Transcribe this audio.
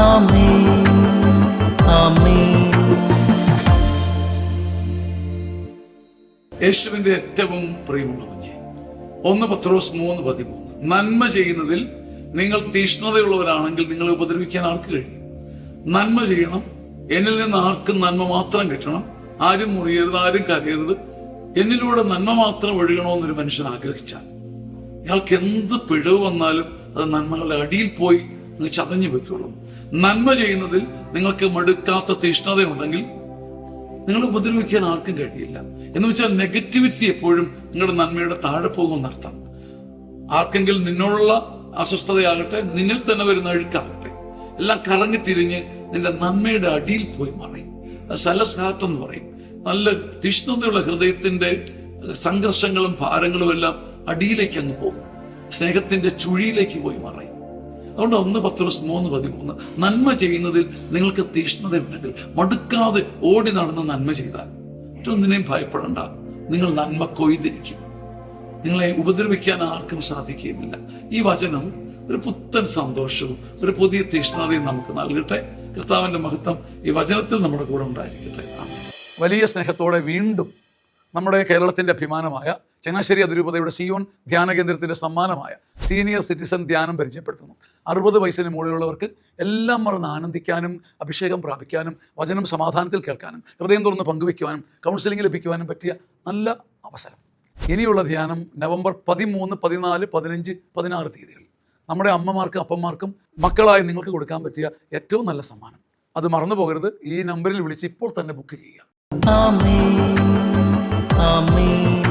ആമേൻ ആമേൻ. യേശുവിന്റെ ഏറ്റവും പ്രിയമുള്ള കുഞ്ഞെ, 1 പത്രോസ് 3:13, നന്മ ചെയ്യുന്നതിൽ നിങ്ങൾ തീഷ്ണതയുള്ളവരാണെങ്കിൽ നിങ്ങളെ ഉപദ്രവിക്കാൻ ആർക്ക് കഴിയും? നന്മ ചെയ്യണം, എന്നിൽ നിന്ന് ആർക്കും നന്മ മാത്രം കിട്ടണം, ആരും മുറിയരുത്, ആരും കരയരുത്, എന്നിലൂടെ നന്മ മാത്രം ഒഴുകണമെന്നൊരു മനുഷ്യൻ ആഗ്രഹിച്ചാൽ ഇയാൾക്ക് എന്ത് പിഴവ് വന്നാലും അത് നന്മകളുടെ അടിയിൽ പോയി നിങ്ങൾ ചതഞ്ഞു വെക്കുള്ളൂ. നന്മ ചെയ്യുന്നതിൽ നിങ്ങൾക്ക് മടുക്കാത്ത തീഷ്ണതയുണ്ടെങ്കിൽ നിങ്ങൾ ഉപദ്രവിക്കാൻ ആർക്കും കഴിയില്ല. എന്ന് വെച്ചാൽ നെഗറ്റിവിറ്റി എപ്പോഴും നിങ്ങളുടെ നന്മയുടെ താഴെ പോകുമെന്നർത്ഥം. ആർക്കെങ്കിലും നിന്നോടുള്ള അസ്വസ്ഥതയാകട്ടെ, നിന്നിൽ തന്നെ വരുന്ന അഴുക്കാകട്ടെ, എല്ലാം കറങ്ങി തിരിഞ്ഞ് നിന്റെ നന്മയുടെ അടിയിൽ പോയി മറയും. സലസ്ഹാർട്ട് എന്ന് പറയും. നല്ല തീഷ്ണതയുള്ള ഹൃദയത്തിന്റെ സംഘർഷങ്ങളും ഭാരങ്ങളും എല്ലാം അടിയിലേക്ക് അങ്ങ് പോകും, സ്നേഹത്തിന്റെ ചുഴിയിലേക്ക് പോയി മറയും. അതുകൊണ്ട് 1 പത്രോസ് 3:13, നന്മ ചെയ്യുന്നതിൽ നിങ്ങൾക്ക് തീഷ്ണതയുണ്ടെങ്കിൽ മടുക്കാതെ ഓടി നടന്ന് നന്മ ചെയ്താൽ മറ്റൊന്നിനെയും ഭയപ്പെടണ്ട, നിങ്ങൾ നന്മ കൊയ്തിരിക്കും. നിങ്ങളെ ഉപദ്രവിക്കാൻ ആർക്കും സാധിക്കുകയുമില്ല. ഈ വചനം ഒരു പുത്തൻ സന്തോഷവും ഒരു പുതിയ തീഷ്ണതയും നമുക്ക് നൽകട്ടെ. കർത്താവിന്റെ മഹത്വം ഈ വചനത്തിൽ നമ്മുടെ കൂടെ ഉണ്ടായിരിക്കട്ടെ. വലിയ സ്നേഹത്തോടെ വീണ്ടും നമ്മുടെ കേരളത്തിന്റെ അഭിമാനമായ ചങ്ങനാശ്ശേരി അതിരൂപതയുടെ സിയോൺ ധ്യാന കേന്ദ്രത്തിന്റെ സമ്മാനമായ സീനിയർ സിറ്റിസൺ ധ്യാനം പരിചയപ്പെടുത്തുന്നു. 60 വയസ്സിന് മുകളിലുള്ളവർക്ക് എല്ലാം മറന്ന് ആനന്ദിക്കാനും അഭിഷേകം പ്രാപിക്കാനും വചനം സമാധാനത്തിൽ കേൾക്കാനും ഹൃദയം തുറന്ന് പങ്കുവയ്ക്കുവാനും കൗൺസിലിംഗ് ലഭിക്കുവാനും പറ്റിയ നല്ല അവസരം. ഇനിയുള്ള ധ്യാനം നവംബർ 13, 14, 15, 16 തീയതികൾ. നമ്മുടെ അമ്മമാർക്കും അപ്പന്മാർക്കും മക്കളായി നിങ്ങൾക്ക് കൊടുക്കാൻ പറ്റിയ ഏറ്റവും നല്ല സമ്മാനം. അത് മറന്നു പോകരുത്. ഈ നമ്പറിൽ വിളിച്ച് ഇപ്പോൾ തന്നെ ബുക്ക് ചെയ്യുക. ആമേൻ ആമേൻ.